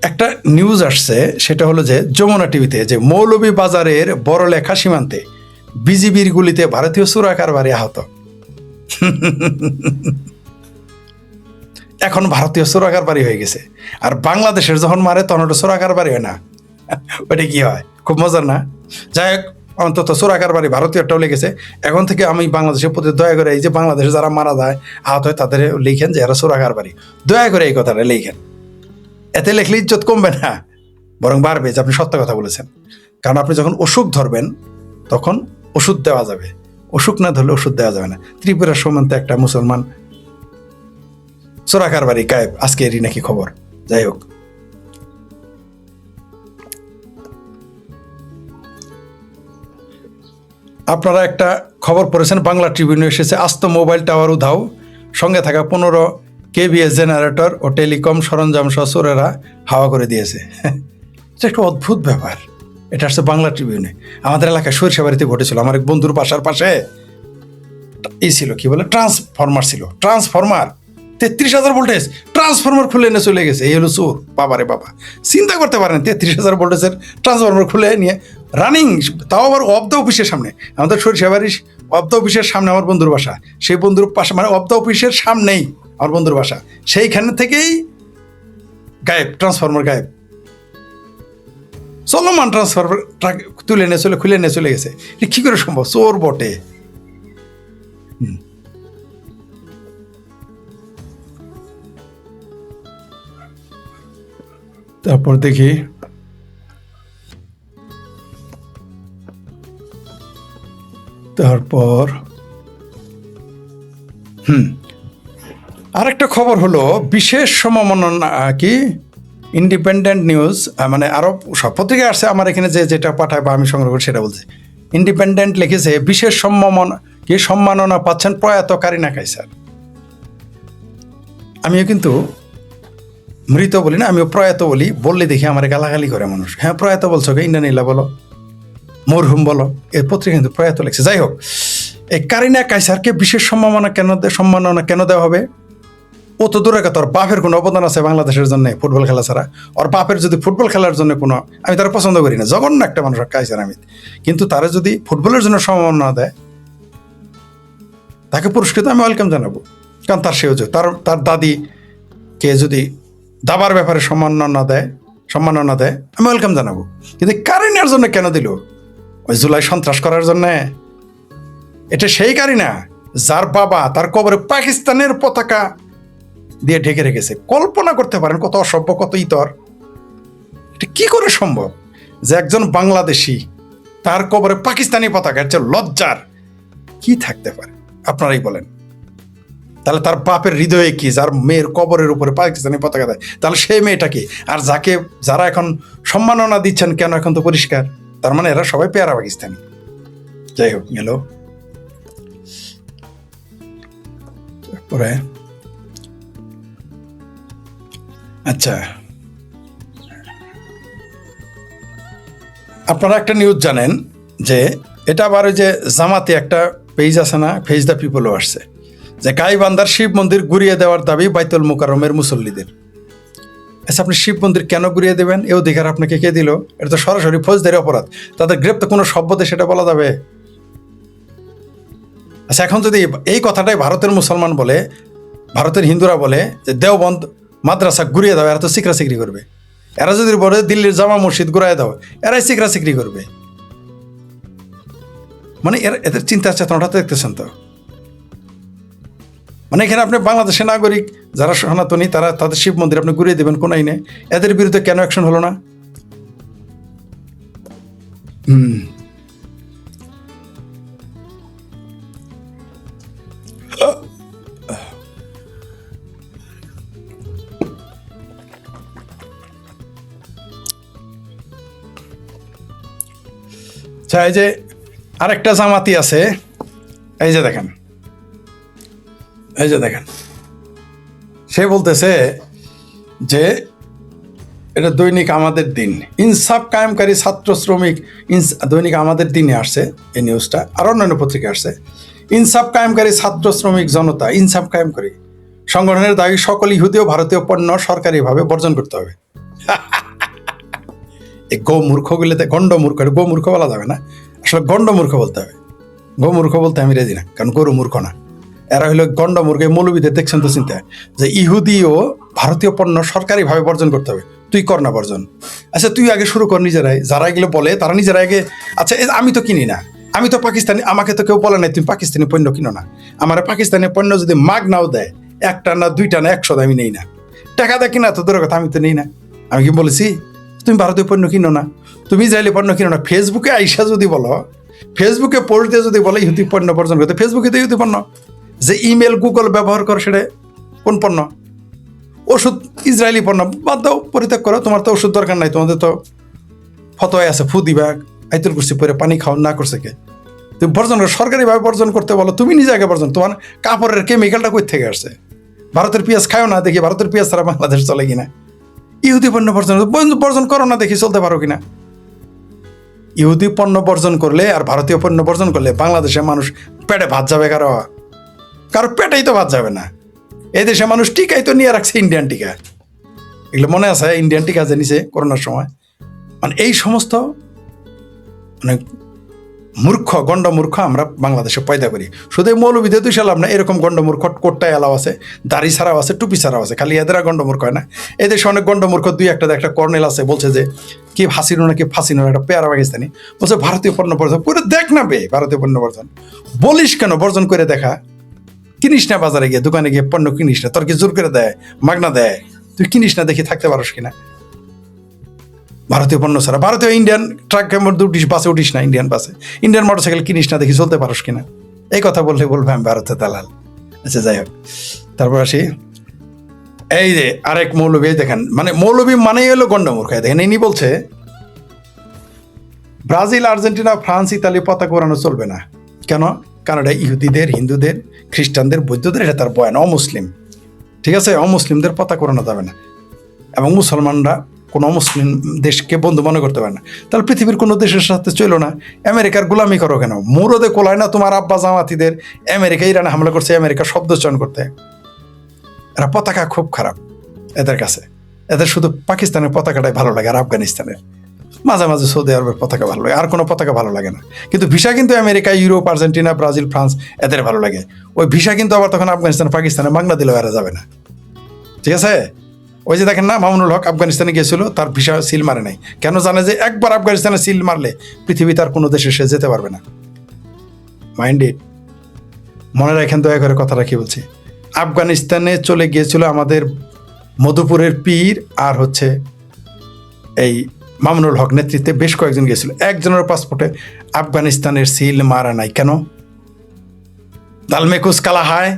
একটা নিউজ আসছে, সেটা হলো যে যমুনা টিভিতে, যে মৌলভীবাজারের বড়লেখা সীমান্তে বিজিবির গুলিতে ভারতীয় চোরা কারবারি আহত। এখন ভারতীয় চোরা কারবারি হয়ে গেছে, আর বাংলাদেশের যখন মারে তখন ওটা চোরা কারবারি হয় না। ওটা কি হয়? খুব মজার না? যাই হোক, অন্তত চোরা কারবারি ভারতীয়টাও লেগেছে। এখন থেকে আমি বাংলাদেশের প্রতি দয়া করে, এই যে বাংলাদেশে যারা মারা যায়, আহত হয়, তাদের লিখেন যে এরা চোরা কারবারি। দয়া করে এই কথাটা লিখেন। এতে লিখলে ইজ্জত কমবে না, বরং বাড়বে যে আপনি সত্য কথা বলেছেন। কারণ আপনি যখন অসুখ ধরবেন তখন ওষুধ দেওয়া যাবে, অসুখ না ধরলে ওষুধ দেওয়া যাবে না। ত্রিপুরার সীমান্তে একটা মুসলমান চোরা কারবারি গায়েব, আজকে এরই নাকি খবর। যাই হোক, আপনারা একটা খবর পড়েছেন, বাংলা ট্রিবিউনে এসেছে, আস্ত মোবাইল টাওয়ার উধাও, সঙ্গে থাকা 15 কেভিএস জেনারেটর ও টেলিকম সরঞ্জাম সহ চোরেরা হাওয়া করে দিয়েছে। এটা একটা অদ্ভুত ব্যাপার। এটা আসছে বাংলা ট্রিবিউনে। আমাদের এলাকায় সরিষাবাড়িতে ঘটেছিল। আমার এক বন্ধুর বাসার পাশে ছিল কি বলে ট্রান্সফরমার ছিল, ট্রান্সফরমার 33,000 ভোল্টেজ ট্রান্সফরমার খুলে এনে চলে গেছে। এই হলো চোর। বাবারে বাবা, চিন্তা করতে পারেন 33,000 ভোল্টেজের ট্রান্সফরমার খুলে নিয়ে রানিং, তাও আবার অফ দ্য অফিসের সামনে। আমাদের সরিষাবাড়ির অফ দ্য অফিসের সামনে আমার বন্ধুর বাসা। সেই বন্ধুর পাশে মানে অফ দ্য অফিসের সামনেই আমার বন্ধুর বাসা। সেইখানে থেকেই গায়েব, ট্রান্সফরমার গায়েব। চলমান ট্রান্সফরমার তুলে নিয়ে চলে খুলে নিয়ে চলে গেছে। এটা কী করে সম্ভব? চোর বটে। তারপর দেখি আরেকটা খবর হলো বিশেষ সম্মাননা কি ইন্ডিপেন্ডেন্ট নিউজ, মানে আরো সব পত্রিকায় আসছে, আমার এখানে যেটা পাঠায় বা আমি সংগ্রহ করি সেটা বলছি। ইন্ডিপেন্ডেন্ট লিখেছে বিশেষ সম্মাননা পাচ্ছেন প্রয়াত কারিনা কাইসার। আমিও কিন্তু মৃত বলি না, আমিও প্রয়াত বলি। বললে দেখি আমার গালাগালি করে মানুষ। হ্যাঁ প্রয়াত বলছো কে? ইন্দ্রানীলা বলো, মরহুম বলো। এর পত্রিকা কিন্তু প্রয়াত লেখছে। যাই হোক, এই কারিনা কাইসারকে বিশেষ সম্মাননা কেন দেওয়া হবে? ও তো দূরে কথা, ওর বাপের কোনো অবদান আছে বাংলাদেশের জন্য ফুটবল খেলা ছাড়া? ওর বাপের যদি ফুটবল খেলার জন্য কোনো, আমি তারা পছন্দ করি না, জঘন্য একটা মানুষ কাইসার আমি, কিন্তু তারা যদি ফুটবলের জন্য সম্মাননা দেয়, তাকে পুরস্কৃত আমি ওয়েলকাম জানাবো। কারণ তার সে তার দাদিকে যদি দাবার ব্যাপারে সম্মাননা দেয় আমি ওয়েলকাম জানাবো। কিন্তু কারিনার জন্য কেন দিল? ওই জুলাই সন্ত্রাস করার জন্যে? এটা সেই কারিনা যার বাবা তার কবরে পাকিস্তানের পতাকা দিয়ে ঢেকে রেখেছে। কল্পনা করতে পারেন কত অসভ্য, কত ইতর। এটা কি করে সম্ভব যে একজন বাংলাদেশি তার কবরে পাকিস্তানি পতাকা? এর চেয়ে লজ্জার কি থাকতে পারে? আপনারাই বলেন। তাহলে তার বাপের হৃদয়ে কি, যার মেয়ের কবরের উপরে পাকিস্তানি পতাকা দেয়, তাহলে সেই মেয়েটা কি? আর যারা এখন সম্মাননা দিচ্ছেন কেন, এখন তো পরিষ্কার, তার মানে এরা সবাই পেয়ারা পাকিস্তানি। যাই হোক, গেল। তারপরে আচ্ছা, আপনারা একটা নিউজ জানেন যে এটা আবার ওই যে জামাতে একটা পেজ আছে না, ফেজ দ্য পিপলও আসছে, যে গাইবান্ধার শিব মন্দির ঘুরিয়ে দেওয়ার দাবি বাইতুল মুকাররমের মুসল্লিদের। আচ্ছা, আপনি শিব মন্দির কেন ঘুরিয়ে দেবেন? এ অধিকার আপনাকে কে দিল? এটা তো সরাসরি ফৌজদারি অপরাধ। তাদের গ্রেপ্তার কোনো শব্দে সেটা বলা যাবে? আচ্ছা, এখন যদি এই কথাটাই ভারতের মুসলমান বলে, ভারতের হিন্দুরা বলে যে দেওবন্দ মাদ্রাসা ঘুরিয়ে দাও, এরা তো সিকরা সিকরি করবে। এরা যদি বলে দিল্লির জামা মসজিদ ঘুরাই দাও, এরাই সিকরা সিকরি করবে। মানে এদের চিন্তা চেতনাটা তো দেখতেছেন তো। মানে এখানে আপনি বাংলাদেশের নাগরিক যারা সনাতনী, তাদের শিব মন্দির আপনি ঘুরিয়ে দেবেন কোন আইনে? এদের বিরুদ্ধে কেন অ্যাকশন হলো না? এই যে আরেকটা জামাতি আছে, এই যে দেখেন সে বলতেছে যে এটা দৈনিক আমাদের দিন, ইনসাফ কায়েমকারী ছাত্র শ্রমিক, দৈনিক আমাদের দিনে আসছে এই নিউজটা, আর অন্যান্য পত্রিকা আসছে। ইনসাফ কায়েমকারী ছাত্র শ্রমিক জনতা ইনসাফ কায়েমকারী সংগঠনের দাবি সকল ইহুদি ও ভারতীয় পণ্য সরকারিভাবে বর্জন করতে হবে। এই গণ্ডমূর্খ বলা যাবে না, আসলে গণ্ডমূর্খ বলতে হবে। গোমূর্খ বলতে আমি রেজি না, কারণ গরু মূর্খ না। এরা হইলো গণ্ডমূর্খ। মৌলবীদের দেখছেন তো চিন্তা, যে ইহুদি ও ভারতীয় পণ্য সরকারিভাবে বর্জন করতে হবে। তুই কর না বর্জন। আচ্ছা, তুই আগে শুরু কর নিজেরাই। যারা এগুলো বলে তারা নিজেরা আগে, আচ্ছা আমি তো কিনি না, আমি তো পাকিস্তানি, আমাকে তো কেউ বলে নাই তুমি পাকিস্তানি পণ্য কিনো না। আমার পাকিস্তানি পণ্য যদি মাগ নাও দেয়, একটা না দুইটা না 100 আমি নেই না। টাকা দেয় কিনা তো দূরের কথা, আমি তো নেই না। আমি কি বলেছি তুমি ভারতীয় পণ্য কিনো না, তুমি ইসরায়েলি পণ্য কিনো না? ফেসবুকে আইসা যদি বলো, ফেসবুকে পোস্ট দিয়ে যদি বলে ইহুদি পণ্য বর্জন করতে, ফেসবুকে তো ইহুদি পণ্য। যে ইমেল গুগল ব্যবহার করে সেটা কোন পণ্য? ওষুধ ইসরায়েলি পণ্য, বাদ দাও, পরিত্যাগ করো। তোমার তো ওষুধ দরকার নাই, তোমাদের তো ফতোয়া আছে, ফু দিবা, আইতুল কুরসি পরে পানি খাও, না করছে কে? তুমি বর্জন করো, সরকারিভাবে বর্জন করতে বলো, তুমি নিজে আগে বর্জন। তোমার কাপড়ের কেমিক্যালটা কই থেকে আসছে? ভারতের পেঁয়াজ খাও না, দেখি ভারতের পেঁয়াজ ছাড়া বাংলাদেশ চলে কিনা। ইহুদি পণ্য বর্জন করো না, দেখি চলতে পারো কিনা। ইহুদি পণ্য বর্জন করলে আর ভারতীয় পণ্য বর্জন করলে বাংলাদেশের মানুষ পেটে ভাত যাবে, কারো পেটেই তো ভাত যাবে না। এই দেশে মানুষ টিকাই তো নিয়ে রাখছে, ইন্ডিয়ান টিকা। এগুলো মনে আছে, ইন্ডিয়ান টিকা যে নিছে করোনার সময়। মানে এই সমস্ত মানে গণ্ডমূর্খ আমরা বাংলাদেশে পয়দা করি। শুধু মৌলবিদে তুই লাভ না, এরকম গণ্ডমূর্খ কোটটাই এলাও আছে, দাড়ি ছাড়াও আছে, টুপি ছাড়াও আছে। খালি এদের গণ্ডমূর্খ হয় না, এদেশে অনেক গণ্ডমূর্খ। দুই একটা কর্নেল আছে, বলছে যে কি হাসিনো নাকি ফাসিনো, একটা পেয়ারা পাকিস্তানি, বলছে ভারতীয় পণ্য বর্জন করে দেখ না বে। ভারতীয় পণ্য বর্জন বলিস কেন? বর্জন করে দেখা। কিনিস না বাজারে গিয়ে, দোকানে গিয়ে পণ্য কিনিস না। তোর কি জোর করে দেয়, মাগনা দেয়? তুই কিনিস না, দেখি থাকতে পারস কিনা। ভারতীয় পণ্য ছাড়া ভারতীয় ইন্ডিয়ান ট্রাকের মধ্যে উঠিস, বাসে উঠিস না, ইন্ডিয়ান বাসে। ইন্ডিয়ান মোটরসাইকেল কিনিস না, দেখি চলতে পারস কিনা। এই কথা বললে বলবে আমি ভারতের দালাল। আচ্ছা, যাই হোক, তারপর আসি। এই যে আরেক মৌলবী দেখেন, মানে মৌলবী মানেই হলো গণ্ডমূর্খ। দেখেন ইনি বলছে ব্রাজিল, আর্জেন্টিনা, ফ্রান্স, ইতালি পতাকা ওড়ানো চলবে না। কেন? কারণ এটা ইহুদিদের, হিন্দুদের, খ্রিস্টানদের, বৌদ্ধদের, এটা তার বয়ান। অমুসলিম, ঠিক আছে, অমুসলিমদের পতাকা ওড়ানো যাবে না। এবং মুসলমানরা কোনো মুসলিম দেশকে বন্ধু মনে করতে পারে না। তাহলে পৃথিবীর কোনো দেশের সাথে চলো না, আমেরিকার গোলামি করো কেন? মুরদে কোলায় না তোমার আব্বা জামাতিদের আমেরিকা ইরানে হামলা করছে, আমেরিকা শব্দ চয়ন করতে। এরা পতাকা খুব খারাপ এদের কাছে। এদের শুধু পাকিস্তানের পতাকাটাই ভালো লাগে, আর আফগানিস্তানের, মাঝে মাঝে সৌদি আরবের পতাকা ভালো লাগে, আর কোনো পতাকা ভালো লাগে না। কিন্তু ভিসা কিন্তু America, Europe, Argentina, Brazil, France এদের ভালো লাগে। ওই ভিসা কিন্তু আবার তখন আফগানিস্তান, পাকিস্তানে মাগনা দিলেও এরা যাবে না, ঠিক আছে? ওই যে দেখেন না, মামুনুল হক আফগানিস্তানে গিয়েছিল, তার ভিসা সিল মারে নাই। কেন? জানে যে একবার আফগানিস্তানে সিল মারলে পৃথিবী তার কোনো দেশে সে যেতে পারবে না। মাইন্ড ইট, মনে রাখেন দয়া করে কথাটা কি বলছি। আফগানিস্তানে চলে গিয়েছিল আমাদের মধুপুরের পীর আর হচ্ছে এই মামুনুল হক নেতৃত্বে বেশ কয়েকজন গিয়েছিল। একজনের পাসপোর্টে আফগানিস্তানের সিল মারা নাই। কেন? দালমেকুস কালা হায়,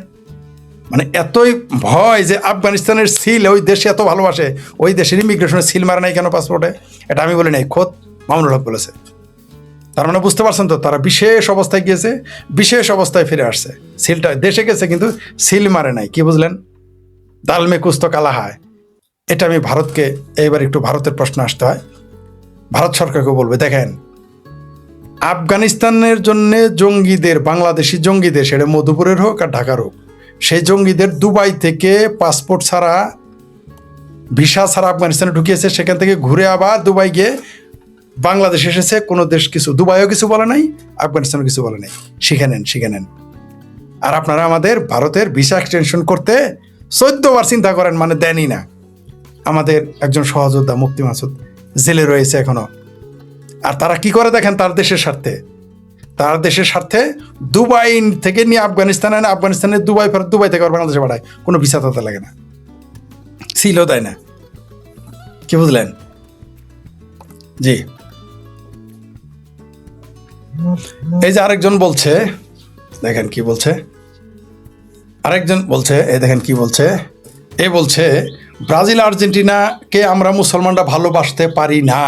মানে এতই ভয় যে আফগানিস্তানের সিল ওই দেশে এত ভালোবাসে, ওই দেশের ইমিগ্রেশনের সিল মারা নাই কেন পাসপোর্টে? এটা আমি বলি নাই, খোদ মামুনুল হক বলেছে। তার মানে বুঝতে পারছেন তো, তারা বিশেষ অবস্থায় গিয়েছে, বিশেষ অবস্থায় ফিরে আসছে। সিলটা দেশে গেছে কিন্তু সিল মারে নাই। কি বুঝলেন? দালমেকুস তো কালা হায়। এটা আমি ভারতকে, এইবার একটু ভারতের প্রশ্ন আসতে হয়, ভারত সরকারকে বলবে, দেখেন আফগানিস্তানের জন্য জঙ্গিদের, বাংলাদেশি জঙ্গিদের, সেটা মধুপুরের হোক আর ঢাকার হোক, সেই জঙ্গিদের দুবাই থেকে পাসপোর্ট ছাড়া, ভিসা ছাড়া আফগানিস্তানে ঢুকিয়েছে। সেখান থেকে ঘুরে আবার দুবাই গিয়ে বাংলাদেশ এসেছে। কোনো দেশ কিছু, দুবাইও কিছু বলে নাই, আফগানিস্তানও কিছু বলে নাই। শিখে নেন। আর আপনারা আমাদের ভারতের ভিসা এক্সটেনশন করতে 14 বার চিন্তা করেন, মানে দেনই না। আমাদের একজন সহযোদ্ধা মুফতি মাসুদ জেলে রয়েছে এখনো। আর তারা কি করে দেখেন, তার দেশের স্বার্থে দুবাই থেকে নিয়ে আফগানিস্তানে আনে, আফগানিস্তানের দুবাই ফেরত, দুবাই থেকে বাংলাদেশে পাঠায়। কোনো ভিসা তাতে লাগে না, সিলও দেয় না। কি বুঝলেন? জি। এই যে আরেকজন বলছে, দেখেন কি বলছে, আরেকজন বলছে, এই দেখেন কি বলছে, এ বলছে ব্রাজিল, আর্জেন্টিনাকে আমরা মুসলমানরা ভালোবাসতে পারি না,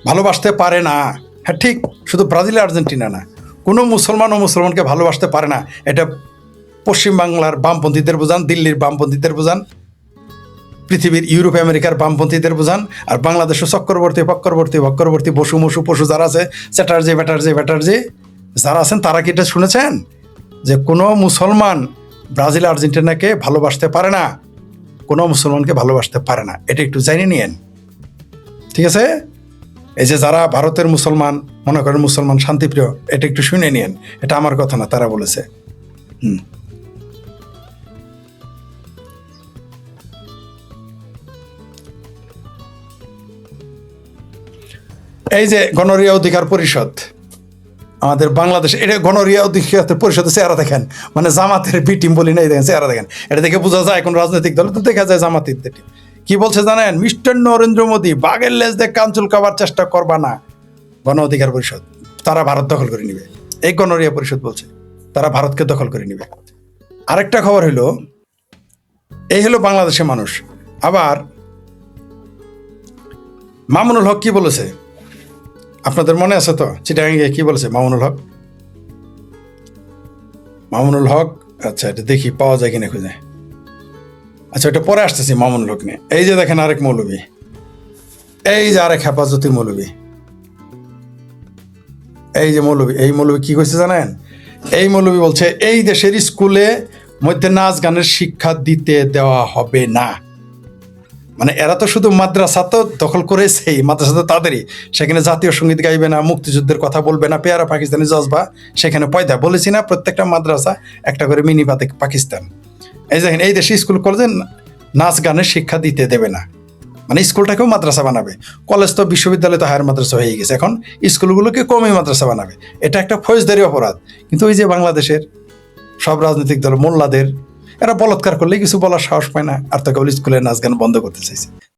ভালোবাসতে পারে না। হ্যাঁ ঠিক, শুধু ব্রাজিল আর্জেন্টিনা না, কোনো মুসলমানকে ভালোবাসতে পারে না। এটা পশ্চিমবাংলার বামপন্থীদের বোঝান, দিল্লির বামপন্থীদের বোঝান, পৃথিবীর ইউরোপ আমেরিকার বামপন্থীদের বোঝান। আর বাংলাদেশও চক্রবর্তী বসু পশু যারা আছে, ব্যাটার্জি যারা আছেন, তারা কি এটা শুনেছেন যে কোনো মুসলমান ব্রাজিল আর্জেন্টিনাকে ভালোবাসতে পারে না, কোনো মুসলমানকে ভালোবাসতে পারে না? এটা একটু জানিয়ে নিয়েন, ঠিক আছে? এই যে যারা ভারতের মুসলমান মনে করেন মুসলমান শান্তিপ্রিয়, এটা একটু শুনে নিয়েন। এটা আমার কথা না, তারা বলেছে। এই যে গণরিয়া অধিকার পরিষদ আমাদের বাংলাদেশ, এটা গণরিয়া অধিকার পরিষদের চেহারা দেখেন, মানে জামাতের বি টিম বলি না, দেখেন চেহারা দেখেন, এটা দেখে বোঝা যায় কোন রাজনৈতিক দল তো দেখা যায় জামাতের টিম। কি বলছে জানেন? মিস্টার নরেন্দ্র মোদী, বাঘের লেজ দিয়ে কান চুলকাবার চেষ্টা করবা না। গণ অধিকার পরিষদ, তারা ভারত দখল করে নিবে। এই গণরিয়া পরিষদ বলছে তারা ভারতকে দখল করে নিবে। আরেকটা খবর হইল, এই হলো বাংলাদেশের মানুষ। আবার মামুনুল হক কি বলেছে? আপনাদের মনে আছে তো চিটাগাং গিয়ে কি বলেছে মামুনুল হক? মামুনুল হক, আচ্ছা এটা দেখি পাওয়া যায় কিনা খুঁজে। আচ্ছা এটা পরে আসতেছি মামুনুল হক নিয়ে। এই যে দেখেন আরেক মৌলবী, এই যে আরেক হেফাজতি মৌলবী, এই যে মৌলবী, এই মৌলবী কি কইছে জানেন? এই মৌলবী বলছে এই দেশের স্কুলে মধ্যে নাচ গানের শিক্ষা দিতে দেওয়া হবে না। মানে এরা তো শুধু মাদ্রাসা তো দখল করেছে, মাদ্রাসা তো তাদেরই, সেখানে জাতীয় সঙ্গীত গাইবে না, মুক্তিযুদ্ধের কথা বলবে না, পেয়ারা পাকিস্তানি জজবা সেখানে পয়দা। বলেছি না প্রত্যেকটা মাদ্রাসা একটা করে মিনি পাকিস্তান। এই দেখেন এই দেশে স্কুল কলেজে নাচ গানের শিক্ষা দিতে দেবে না, মানে স্কুলটাকেও মাদ্রাসা বানাবে। কলেজ তো বিশ্ববিদ্যালয় তো হায়ার মাদ্রাসা হয়ে গেছে, এখন স্কুলগুলোকে কমই মাদ্রাসা বানাবে। এটা একটা ফৌজদারি অপরাধ। কিন্তু ওই যে বাংলাদেশের সব রাজনৈতিক দল মোল্লাদের, এরা বলৎকার করলেই কিছু বলার সাহস পায় না, আর তো কেবল স্কুলের নাচ গান বন্ধ করতে চাইছে।